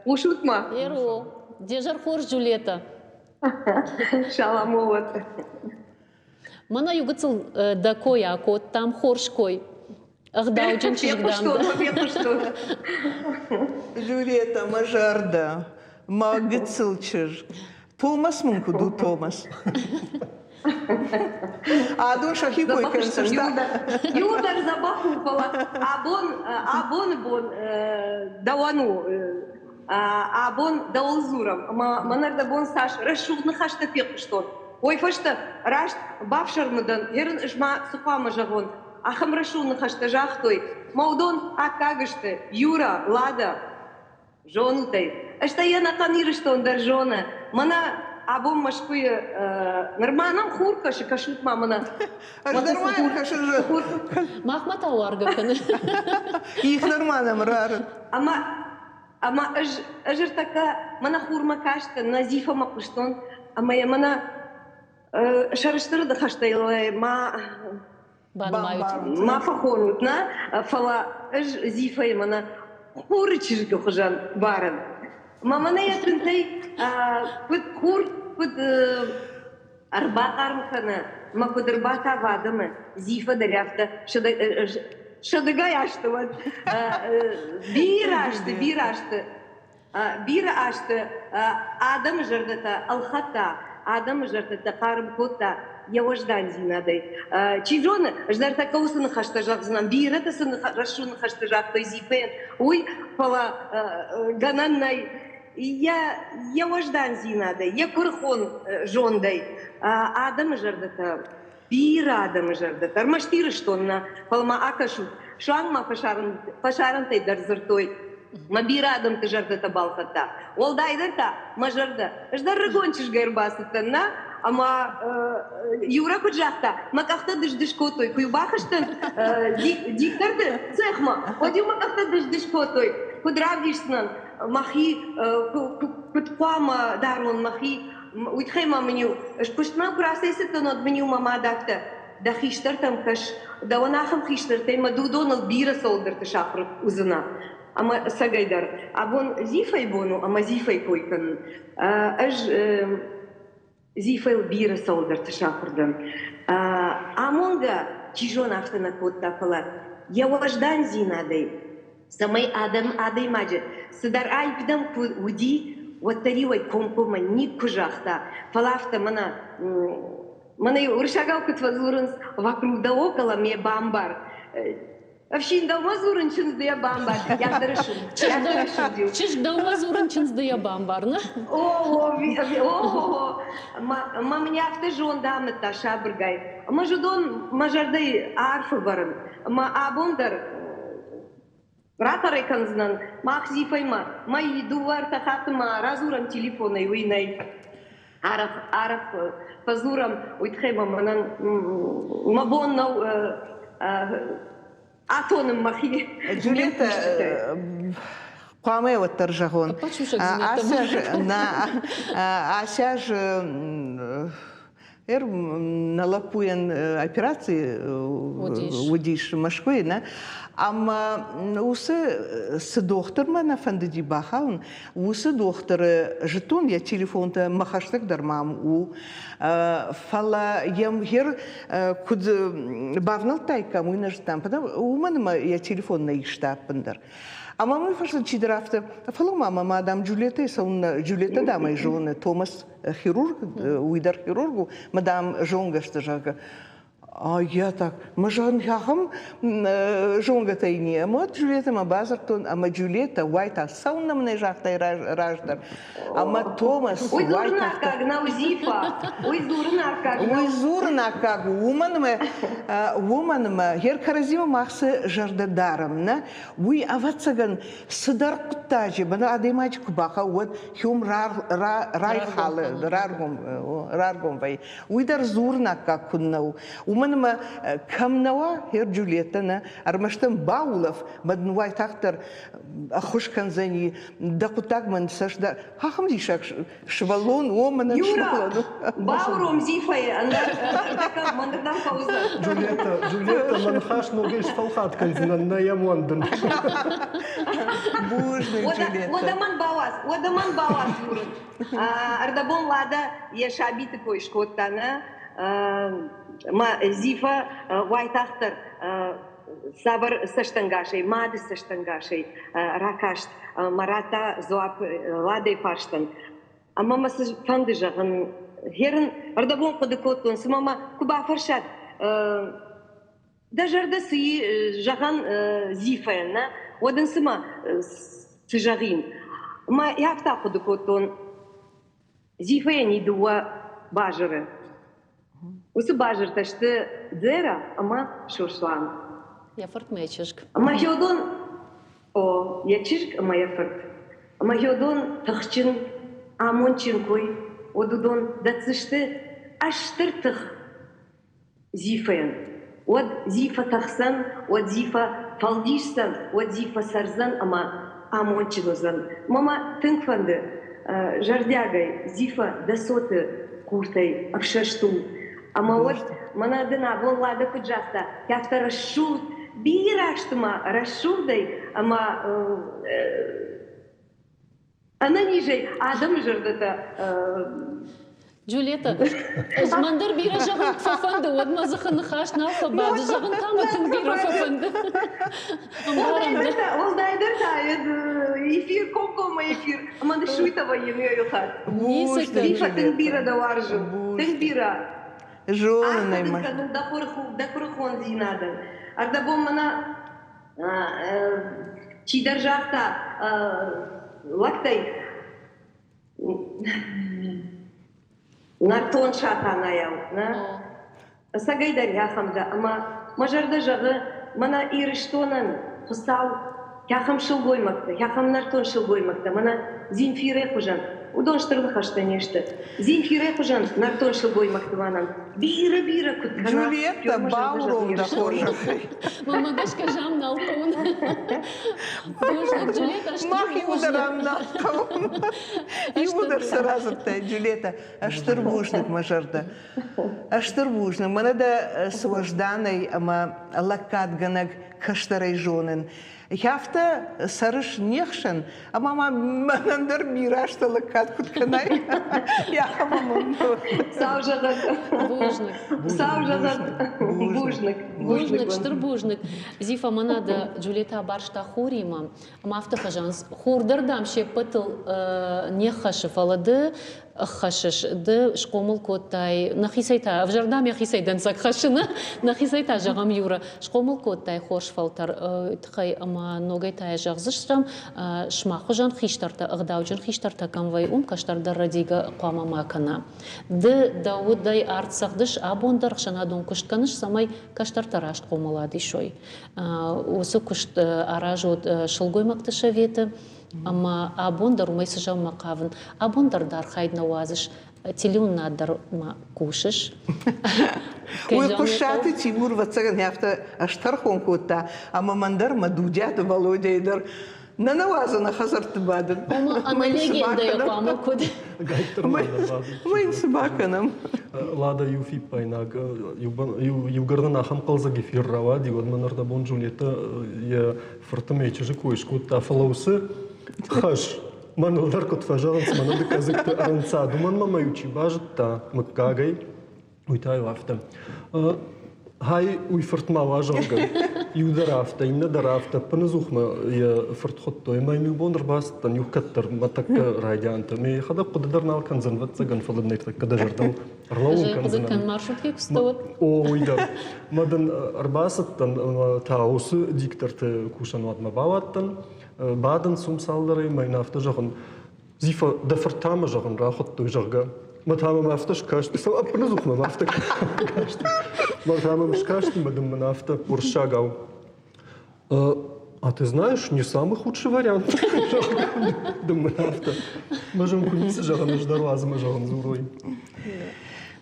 Кушутма? Эро, дежар хорш Джулиета. Шалам вот. Мана югыцыл да коя кот там хоршкой. Ах да, очень чижгдам. Джулиета мажарда, магыцылчыр. Томас мункуду Томас. А дон шахи койканса. Юдар забахупала. Абон давану. Абон даулзурам. Манарда бон саш решудна хашта пек что. Ой, фашта, рашт, бавшармадан, ерн жма сухама жагон, ахам рашуна хашта жахтой, маудон акагаште, Юра, Лада, жонутай. Ашта я наканирыштон дар жона, мана абом машкуя норманам хурка шикашут мамана. Нормально хашажа. Махмата уаргаканы. Их нормально мрар. Ама ажыр така, мана хурма кашта, назифа мапуштон, ама я мана шарыштыры да хаштайлай ма фахонут на фала зифай мана хурычыжга хужан баран мамана ятынтай пыт хур пыт арбат армхана ма пыт арбат авадамы зифа даряфта шадыгай ашты вот бира ашты адам жардата алхата Адам жертта карым кота яваждан зинадай. Чижона ждар такаусны хашта жагзнам бирата сын рашуны хашта жактой зипен. Ой, пала гананнай я яваждан зинадай. Я курхон жондай. Адам жертта бира адам жертта. Армаштиры штонна палма акашу. Шангма пашарантай дарзыртой. Мабира адам ты жертта балхата. Олдайдата мажарда. Ждар рыгончиш гайрбасытына, ама юра куджахта. Макахта дыш-дышкотой. Куйбахаштан диктарды цехма. Одю макахта дыш-дышкотой. Кудравдишснан. Махи кутквама дарон махи. Уйтхайма меню. Шпуштман курасесетан от меню мама дакта. Да хиштар там каш. Да онахам хиштар. Тайма дудонал бира солдыр ты шахры узына. أما سجدر أبون زيفي بونو أما زيفي كويكن أج زيفي البيرة سولدر تشاكردن أمونغا تيجون أفتنا كوتا فلا يوجدان زينادي سمي آدم ماجد سدر آي بدم ودي وتري ويكونكو مني كجاختا فلافتا منا يورشاقاو كتفزورنس вокруг да около мне бамбар. Вообще да мазурын чынздыя бамбар. Я дырышым. Чиш да мазурын чынздыя бамбар, на? О, ма мне автожон дамы таша быргай. Мажудон мажардай арфы барын. Ма абондар ратары канзнан. Мах зифайма. Ма идувар тахатыма разурам телефоной уйнай. Арф пазурам уйтхема манан мабоннау атоным махи. Джулиета قامي والترجهون عساج налапуен операции удиш машкуина ама усы с доктор мана фандиди бахаун усы доктор жетон я телефонта махаштак дармам у фала ям хер куд бавнал тайка муйна жтам потому у мана я телефон на иштапндер Ама мы фашли чидрафта. Фалу мама мадам Джулиета, сон Джулиета дама и жена Томас хирург, уидар хирургу, мадам Жонга что жага. А я так, мы жон яхам Жонга тайни, мы Джулиета мы базартон, а мы Джулиета Уайта сауна мне жахта и раждар, а мы Томас Уайта. Ой дурна как на узифа, ой зурна как, уман мы, хер каразима махсы жардадарам, на, уй авацаган садар кутажи, бана адемач кубаха, вот хюм райхалы, раргом вай, уйдар зурна как куннау. Уманма камнава хер Джулиета армаштам баулов маднуай тахтар ахушканзани дакутак ман сашда хахам дишак швалон омана швалон бауром зифай андак мандам пауза Джулиета манхаш ногеш фалхат канзан на ямонден бужный Джулиета Одаман бавас ардабон лада яшабиты койшкоттана ма зифа вайтахтар сабар саштангашей, мады саштангашей, ракашт, марата зоап ладей парштан. А мама фандыжаган херен ардабон кодыкоттон, мама куба фаршат. Дажарда сы жаган зифаена, оден сыма сыжагин. Ма яфта кодыкоттон зифаени дуа бажыры. Усы бажыр ташты дзера, ама шуршлан. Я форт мечишк. Ама хеодон, я чишк, ама я форт. Ама хеодон тахчин, амончин кой, одудон дацышты аштыртых зифаен. Од зифа тахсан, од зифа фалдишсан, од зифа сарзан, ама амончинозан. Мама тынкфанды, жардягай, зифа дасоты куртай, апшашту. Ама вот манадына вон лада куджаста, яфта расшут, би раштыма расшурдай, ама она ниже, адам жырдата. Джулиета, мандар бира жаган фафанды, од мазыханы хаш нафа бады жаган камытын бира фафанды. Ол дайдыр эфир, комкома эфир, амады шуйтава еме юхат. Зифа тын бира да варжым, тын бира. Жона наймаш. Да курхон зинадан. Ардабом мана чидар жахта лактай нартон шатанаял. Сагайдар яхамда, ама мажарда жагы мана ирыштонан хусал яхам шылгоймакта, яхам нартон шылгоймакта, мана Зинфире хужан. Удон штырлыха что нечто. Зинфире хужан нартон шылгоймакта ванан. Бира куткана. Джулиета бауром да хожа. Мамагашка жам налкон. Джулиета что? Мах и ударам налкон. И удар сразу та Джулиета. Аштырбушник мажарда. Аштырбушник. Мана да сважданой ама лакат ганак каштарай жонен. Яфта сарыш нехшен, а мама манандыр бирашта лакат кутканай. Я мама. Саужагат. Бужник. Саужагат. Бужник. Бужник, штыр бужник. Зифа манада Джулиета баршта хурима. Мафта хажанс. Хурдардам ше пытыл не хаши фалады. خشش ده شقومل کوتای نخیسیتا وجردام یخیسیدن سگ خشنه نخیسیتا جغم یورا شقومل کوتای خوش فلتر تخی اما نوگیتا جغزشتم شما خوجان خیشترتا اغداوجن خیشترتا کم وی کشتر در ردیگا قاما ماکنا ده داود دای آرد سخدش آبون درخشنا دون کشت کنش سمای کشتر تراشت قوملادی شوی وسو کشت آراجود شلگوی مکتشویت أما أبون در ومي سجاو مقابن أبون در خايد نوازش تليون نادر ما كوشش ويقشاتي تيمور واتساقن هافتا أشترخون كوتا أما مندر مدوجات والودي يدر ننوازنا خسرت بادن أما ليجي إندا يقامو كود ما ينسباكنم لادا يوفي بايناك يوغردنا خم قلزا جفير روادي ودمنر دابون جوليتا يا فرتمي تشجكويش كوتا فلوسي خش من الدار كنت فجرت من دك أزكت أنساد ومن ما يوتشي باجتا مكاجي ويتاي وافتم هاي ويفرت ما واجرجن يودرافتا يمنا درافتا بنزوخ ما يفرت خطو ما يميبون رباست يو كتر ما تك رايدانت مي خدا قدرنا كان زنفت سجن فضل نيت كده جردم رلون كان مارشوت كيك استوت ويدا مدن رباست تاوس ديكترت كوشان واد ما باواتن بعدن سوم سالدري ما ينافت جغن زيفا دفرتام جغن راخت جغا ما تام ما افتش كاشت سو ابنزوخ ما افتك كاشت ما تام مش كاشт мадам ما нафта поршагал а ты знаешь не самый худший вариант дым нафта можем куниться жаган ждарлаз мы жаган зурой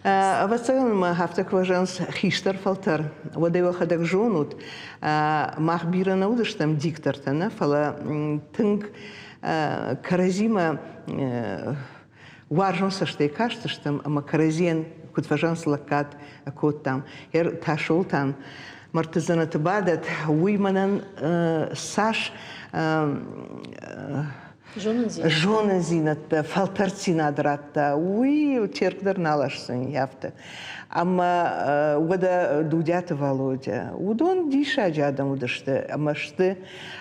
واتساقن ما هفتك وجانس خيشتر فلتر ودي وخدك جونوت ما خبيرنا ودشتم ديكترتنا فلا تنك كرزيما وارجون سشتي كاشتشتم اما كرزين كنت وجانس لكات كوت تام ير تاشول تام مرتزنة تبادت ويمنن ساش جون زينت فلترتي نادرات وي تيركدر نالاشسن يافت اما ودا دودات والودя ودون ديشا جادم ودشت اما شت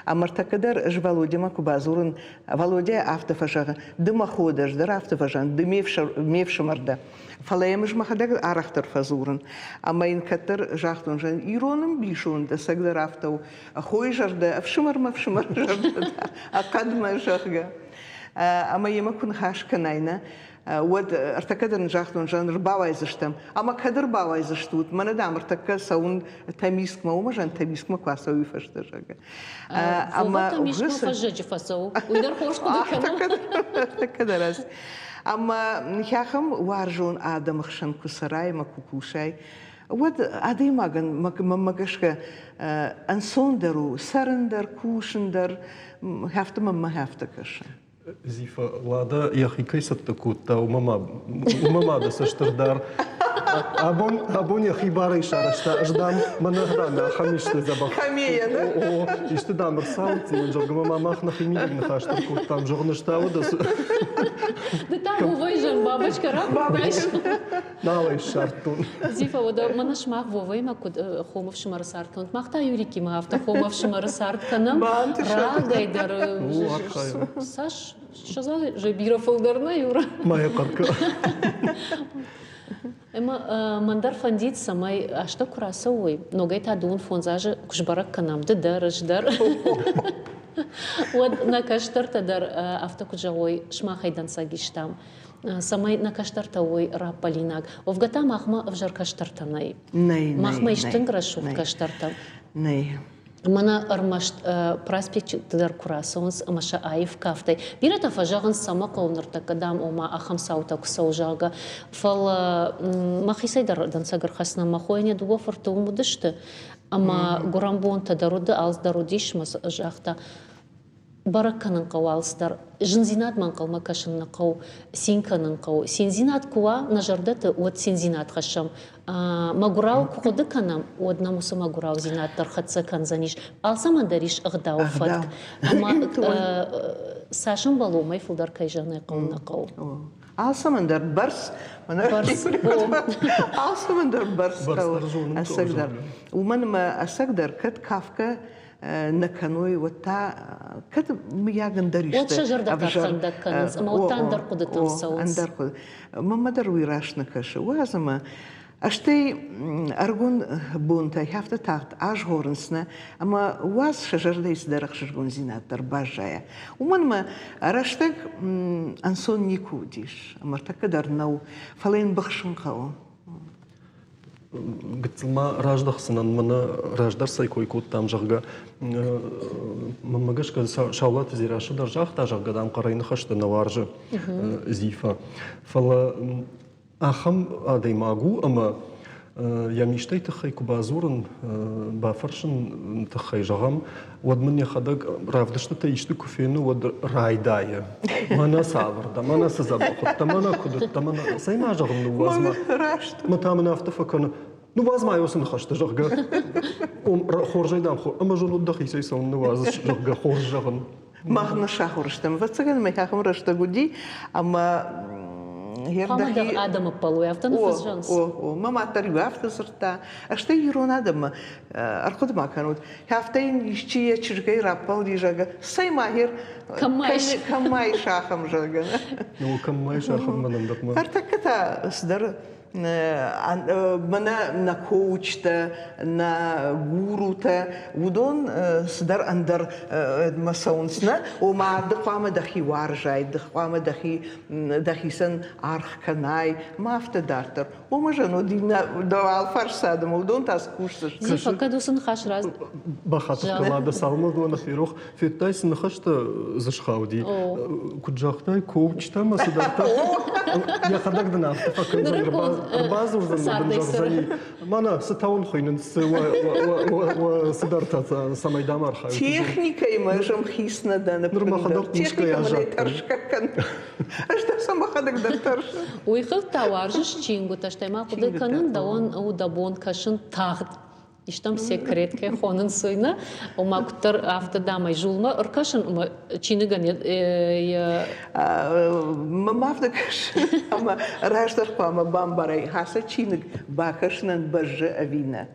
اما تقدر اج والودя ما كبازورن والودя автофажа дыма ходаш дыр автофажан дымевш مرده فلايمش ما خدك ارختر فزورن اما ان كتر جاختون جن ايرونم بيشون ده سقدر افتو خوي جرده افشمر ما افشمر جرده اقدم جاخه اما يمكن خاش كناينا ود ارتكدر نجاختون جن رباويزشتم اما كدر باويزشتوت من دام ارتك سون تميسك ما ومجن تميسك ما كواسوي فشتجا اما تميسك فجج فسو ويدر خوش كدر اما نخاخم وارجون آدم خشن كسراي ما كوكوشاي ود عادي ماغن ماغشك انسوندرو سرندر كوشندر هفتم ما هفتكش زيفا لادا يخي كيست تكوتا وماما دا سشتردار أبون يخي باري شارشتا أجدام من هدام خميش تزبخ خمية أو يشتدام رسالتي من جرق ماما ماخنا خمية نخاش تكوتا مجغنشتا ودس там войжен бабочка рабаш ناوي شارتون زيفا ودا منش ماخ ووي ما كود خومف شمار سارتون ماختا يوريكي ما هفتا خومف شمار سارتكنم راغайдар ساش شزا жебира фолдерна юра моя карка اما مندر فنديت سماي اشتا كراسوي نوغيتا دون فونزاج كشبرك كنام درج در ود نكشتر تدر افتا كجوي شما خيدن ساگيشتام سماي نكشتر توي راباليناك وفغتا ماخما افجر كشترتناي ماخما يشتنگرشو كشترتم ني مانا ارمشت проспект тдар курасонс амаша айф кафтай бирата фажаган сама колнерта кадам ома ахам саута кусаужага фал махисайдар дансагар хасна махойне дуофорту мудышты ама гурамбон тадаруда алс дарудишмас жахта баракканын қауалыстар, жынзинат манқалма кашынны қау, синканын қау, сензинат куа нажардаты от сензинат қашам. Магурау куқуды канам, от намусы магурау зинаттар қатса канзаниш, алсам андариш ағдау фатк. Ама сашын балу майфылдар кайжаны қауына қау. Алсамандар барс, алсамандар барс қау, асагдар. Уманыма асагдар кат кавка наканой вот та кат мяган даришта. Вот шажарда тарханда каныз, ама вот андар куды тамсауыз. Андар куды. Мамадар уйрашны кашы. Уазама Аштай аргун бунта хафта тахт аж горнсна, ама уаз шажардайс дарах шажгун зинаттар бажая. Уманма араштаг ансон никудиш, ама такадар нау фалейн бахшын қау. Гыцылма раждақсынан мына раждар сайкой код там жағға мамагашка шаулат зирашы дар жақта жағғадан қарайны қашты наваржы зифа. Фала ахам адай магу, ама я мечтай тахай кубазурын бафаршын тахай жағам. Вот мне хадаг правда что-то ишты куфену вот райдая. Мана саварда, мана сазабахот, мана кудут, мана сайма жағымны уазма. Ма тамына автофаканы. Ну вазма yosun хашты жағға. Хоржайдан хор, ама жон отдах исай сауны вазы жағға хоржағын. Махна шахурштым. Вацаган мехахым рашта гуди, ама Хамадаг адамы полу автаны фазжанс. Мама тарю автосырта. Ашта ирон адамы арқудма канут. Хафтайын ишчия чиргай раппал дижага. Саймахир камай шахам жаган. Ну камай шахам манандакма. Артаката сдар мана на коучта, на гурута, удон сдар андар масаунсна, ома дхвама дахи варжай, дхвама дахисан архканай, мафта дартер. Ома жано дина давал фарсадам, удон тас кушсаш. Зифа кадусын хаш раз. Бахатов камада салмаду на фирох, фиттайсын хашта зашхауди. Куджахтай коучта масадарта. Я хадаг дана автофакан Базурдан Мана сатаун хойнен сидарта самай дамар хай. Техника и можем хисна дана. Техника монетаршка кан. А что сама хадак дартарша? Уйхал таваржиш чингу таштайма куды канын да он удабон кашын тахт. İştem sekret ke xonun suyna o maktar автодамай жулма ыркашын чиныган мамавда каш ама раштар пама бамбарай хаса чиныг бакашнан бажы авина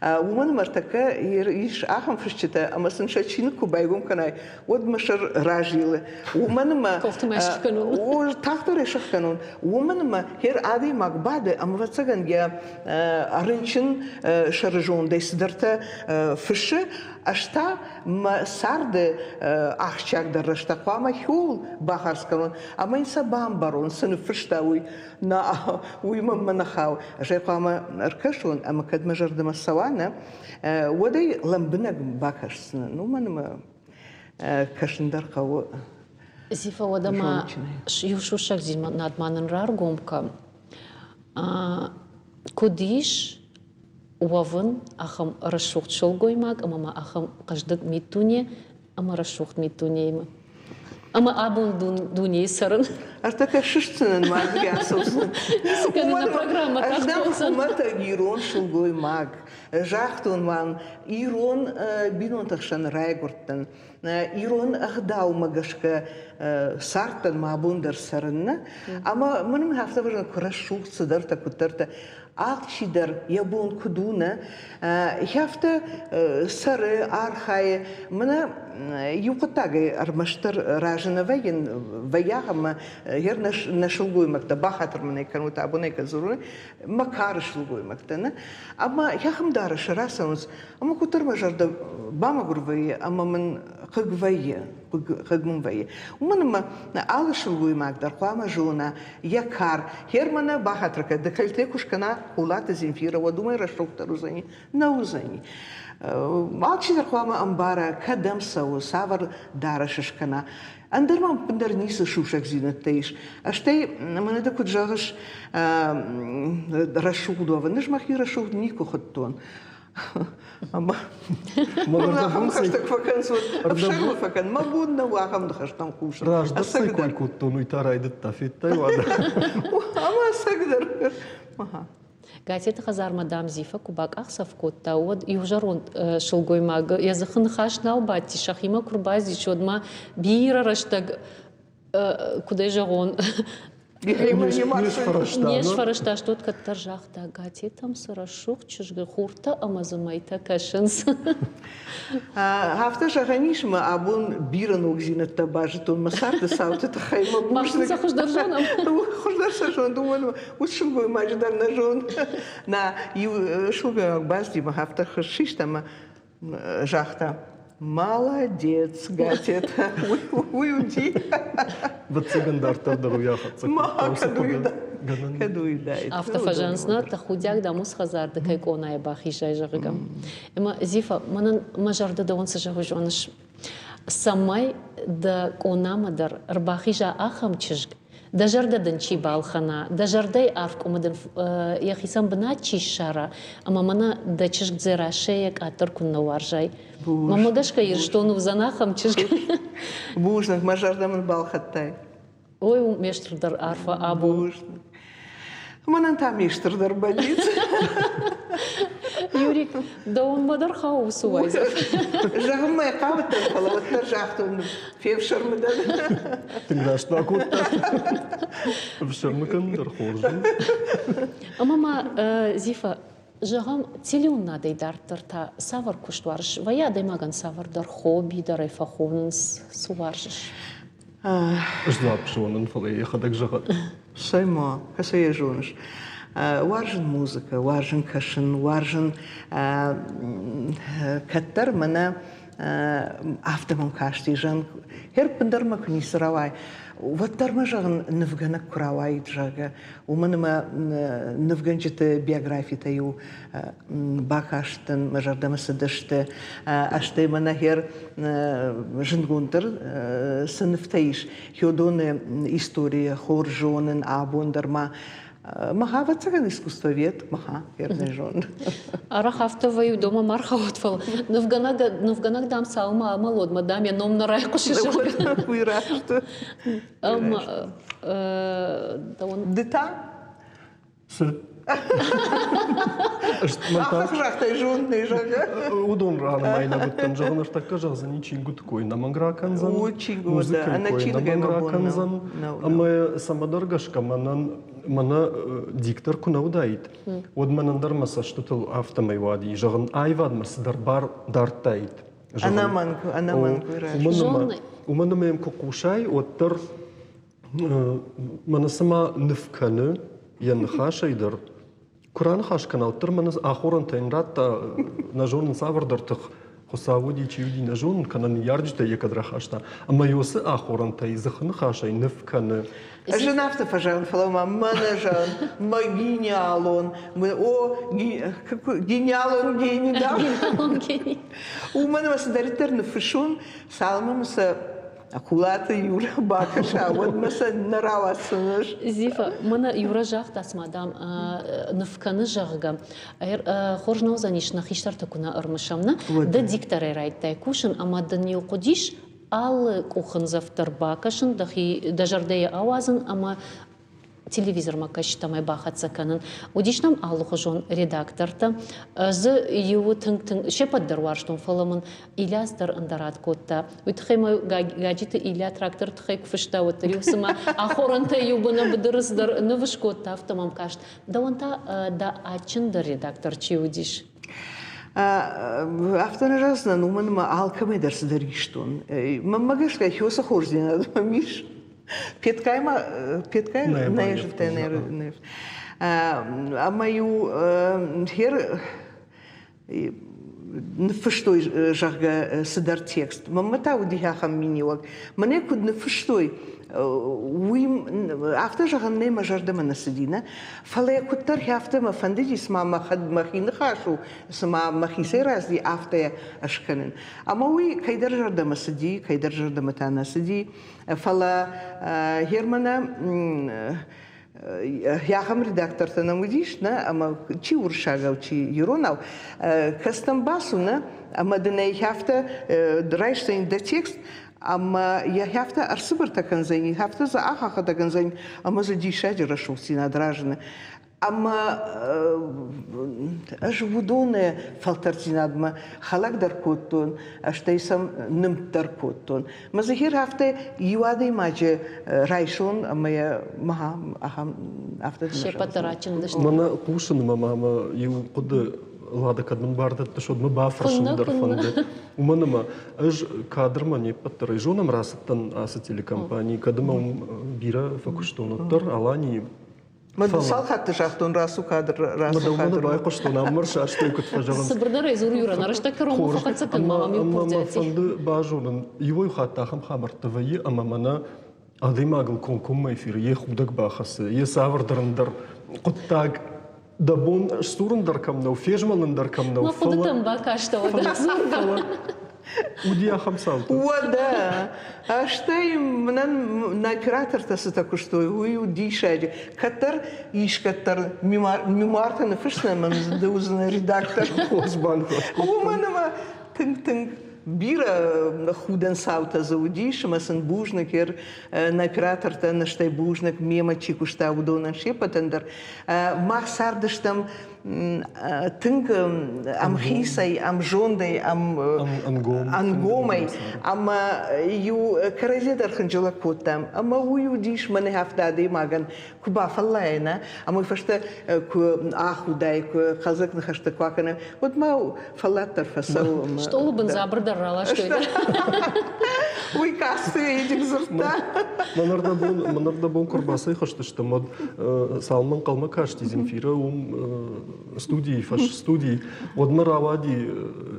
Уман мартака иш ахам фричета, ама сынша чины кубайгум канай. Вот машар ражилы. Уман ма о тахтар ешах канун. Уман ма хер адай макбады, ама вацаган я арынчин шаржон дейсдарта фиши. Ашта сарды ахчак дарашта қама хул бахарскан, ама инса бамбарон сын фиштауй на уймам манахау. Жай қама аркашон, ама кадма жардама савана, водай ламбинак бахарсна. Ну манма кашиндар қау. Зифа водама юшушак зима надманын раргомка. Кудиш Уавын ахам расшухт шолгоймак, ама ахам каждык митуне, ама расшухт митунейма. Ама абун дуне сарын. Артака шишцинен маг ясовсын. Нисиканы на программа тахтолсын. Мата ирон шолгоймак. Жахтун ван ирон бинон тахшан райгурттан. Ирон ахдау магашка сартан мабундар сарынна. Ама мыным хафта важан расшухт сыдарта кутарта. Алчидар ябун кудуна, яфта сары архай, мына юкотагы армаштар ражина веген ваягам ер нашылгуймакта бахатыр мына канута абунайка зуру макар шылгуймактана, ама яхам дарыш расамыз, ама кутырма жарда бама гурвае, ама мен хыгвае. Хагмунвае. Уманма алы шылгуймактар қуама жуна якар хермана бахатрака декальте кушкана улата Земфира думай расшуктар узани на узани. Малчидар қуама амбара кадам сау савар дара шашкана. Андерман пендарниса шушак зинаттейш. Аштай манеда куджагаш расшугдова. Нежмахи расшугд нику хоттон. أما ما خشتك فكان صوت أبشر فكان ما بودنا واقم دخشتم كوش راج ده سيكون كنتونو يترايد التفيت تايوادا أما سقدر ما Газета Хазар мадам Зифа кубак ахсав котта вот южарон шулгой маг языхын хашнал бати шахима курбази чодма бира раштаг куда жарон не шварашта что то каттаржахта газетам сарашух чужга хурта амазамайта кашинс هفته شغنیش ما ابون بیرون وگزینت تباجتون مسافت ساوت تخیل ما ماشین خوش درجانم خوش درجان دوم وشون گوی ماجدار نجون نه یو شو گوی بازی ما هفته خشیشت ما جاختا молодец газета уйди вот цыгандарта дыруя ма кадуйдай автофажансна тахудяк дамус хазарда кай конай бахишай жагам эма зифа манан мажарда да онса жагожоныш самай да конамадар рбахижа ахам чижг дажардадан чи балхана дажардай аркумадан яхисам бна чишара ама мана да чижг зерашеек атыр кунна варжай мамагашка ирштону взанахам чижг бужнак мажардамын балхаттай ой мештрдар арфа абу манан там мештрдар болит Юрик, да он мадар хаусу вайза. Жагмай кавтар халаваттар жахтун февшармыдан. Тыңдаш такутта. Февшармыкандар хоржун. Амама Зифа, жагам телеун надайдартырта савар куштварш. Вая даймаган савардар хобби дар эфахонс суваржиш. Ждап шонын фалай ехадак жагат. Сайма, касая жоныш. Важен музыка, важен кашин, важен каттар мана автомом кашти жан. Хер пандарма кни саравай. Вот дарма жаган навгана куравай жага. У мене навганчите биографии таю бакаштен мажардама садаште. Аште мана хер жингунтер сынфтаиш. Хёдоне история хоржонен абондарма. Маха вацаган искусствовед, маха, верный жон. Арах автоваю дома марха отфал. Навганак дам салма малод, мадам я ном на райку шишак. Уйрашты. Дыта? Ахах жахтай жонный жага. Удон рано майна буттан жаган аштакка жагзан ичингу такой намангра канзан. Учингу, да. Аначинга канзан. Ама самадаргашка мана диктор кунаудайт. Од манандар маса штутал автомайвади жаган айвадмас дарбар дартайт. Анаманку Жонный. Умана мем кокушай оттар мана сама нифканы янхашайдар. Куран хаш канал терманыз ахоран тайнратта на жонын савардартых хосавуди чиуди на жонын канан ярджта екадра хашта. Ама йосы ахоран тай захны хашай нифканы. Жена автофажан фалама манажан, гениалон, гениалон гений, да? У мене масадаритер на фишун, салмамса акулата Юра Бакаша, вот маса наравасыныш. Зифа, мана Юра жахтас мадам навканы жагга. Хоржнау занишна хиштар такуна армышамна, да дикторы райттай кушын, ама Даниил Кудиш ал кухын завтар бакашын, да жардая ауазын, ама телевизор макаштамай бахатса канын. Удишнам аллы жон редакторта, зы его тынг-тынг, шепаддар варштон фаламын, илясдар андарат котта. Уйтхайма гаджиты иля трактор тхай кфышта оттар, юсыма ахоранта юбана бдырыздар нывыш котта автомам кашт. Да онта да ачындар редактор чи удиш. Автонажазна, ну манма алкаме дарсдар иштон. Мамагашка хёса хорждина, миш. Петкай наежевтай наежев. А мою хер нефштой жага садар текст. Мамата удихахам минивак. Мане куд нефштой. After жаган не мажардама насидина, фале куттар хяфта ма фандиди сма махин хашу, сма махисе разди афта ашканен. Ама уи кайдар жардама сиди, кайдар жардама тана сиди, фала хермана яхам редактор-то намудишна, ама чи уршагав, чи юронав, кастам басуна, ама дней хафта драйшта инда текст, ама я хафта арсыбыр таканзайни, хафта за ахаха таканзайни, ама за дишади рашулси надражны. Ама аж вудоне фалтартинадма халак даркоттон, аштайсам ным даркоттон. Мазахир хафта юады маче райшон, ама я маха ахам афта. Шепатарачин дышт. Мана кушан мама ю куды лада кадман барды ташод мы бафрашын дарфанды. Уманама аж кадр мани паттар жонам расаттан асы телекомпании кадыма бира факуштонуттар алани. Мадусал хатты жақтон расу кадр расу кадр. Мада байқоштон аммарша аштай күт фажалан. Сыбырдар эзур юра нарашта карому фақатсакан мамам юпурдяти. Фанды бажонын его хаттахам хамартывайы ама мана адымагыл конкум эфир е худак бахасы е савырдарындар куттаг дабон штурындар камнау фежмалындар камнау. Но худатам бакашта ода. Удия хамсалты. Да, а что им на оператор-то так что уй дишади. Катар иш катар мимарта на фишнем да узнай редактор. Хозбанко. Уманама тынг-тынг. Бира худен саута заудиш, масын бужник на оператор-то на штай бужник мема чикушта удонан шепатендер. Мах сардыштам тынг амхисай, амжондай, ангомай, ама ю каразедар ханджала коттам, ама ую диш мане хафтади маган кубафаллайна, ама фашта ахудай, казак нахашта квакана, вот мау фалаттар фасау. Что лубен забрдарала, что это? Уй, касты едик зырта. Манарда бон курбасы хашты, что мод салман калма кашти Земфира студии, фаш студии. Вот Маравади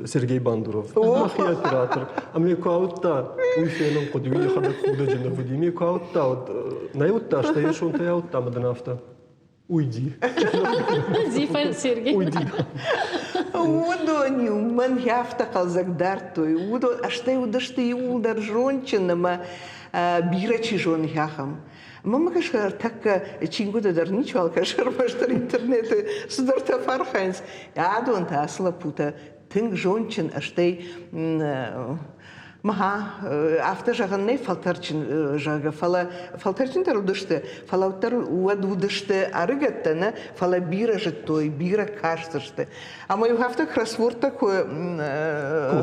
Сергей Бандуров. Ах, я оператор. А мне каутта, уйфеном кодюни хадак худа джина води. Мне каутта, вот наютта, что я шон я вот там аднафта. Уйди. Зифа Сергей. Уйди. Удоню, мен яфта қалзак дартой. Удо, а что удашты улдар жончинама бирачи жон яхам. Мама кашар так чингуда дар ничего кашар маштар интернеты судорта фархайнс. Адон та асла пута тынг жончин аштей маха авто жаган не фалтарчин жага фалтарчин тар удашты фалаутар уад удашты арыгаттана фала бира життой бира каштышты. А мою хафта красворд такой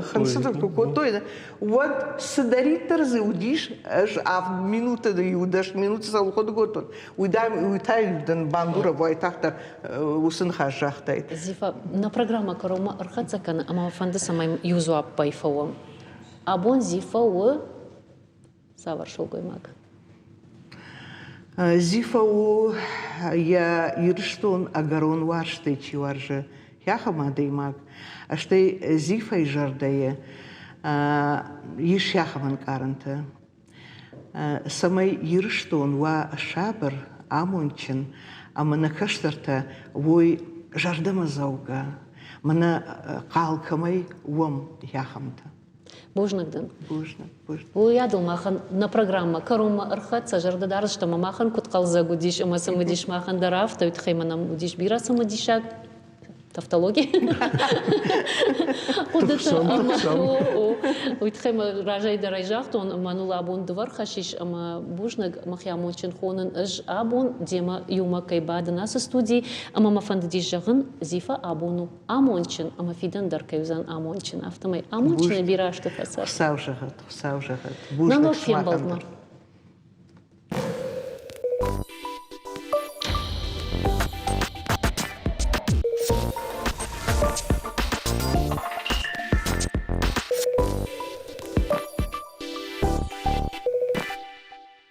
хансатар кукотой уад садаритар заудиш аж а минута да иудаш минута за уход готон уйтай дан бандура вайтахтар усын хажахтай. Зифа на программа Карома Архацакана ама фанды самайм юзуап пайфауам. Абон Зифа у саваршол гоймак. Зифа у я ирштон агарон варшты чиваржы яхама деймак. Аштей Зифа и жардае иш яхаман каранты. Самай ирштон ва шабр амончин амана каштарта вой жардама зауга. Мана калкамай уам яхамта. Бужнагдын. Бужнак. Уядыл махан на программа Карома Архат сажарда дарыз что мамахан куткалза гудиш, ама самадиш махан дарав, тавит хайманам гудиш бира самадишак. Тавтология. Удата ама уйтхайма ражай дарайжах, он манула абон двор хашиш, ама бужнаг махьямончин хонын аж абон дема юма кайбады нас студии, ама мафандадиш жагын Зифа абону амончин, ама фидан дар кайузан амончин, автомай амончин бира что фасар. Саужагат. Нано фем балдмар.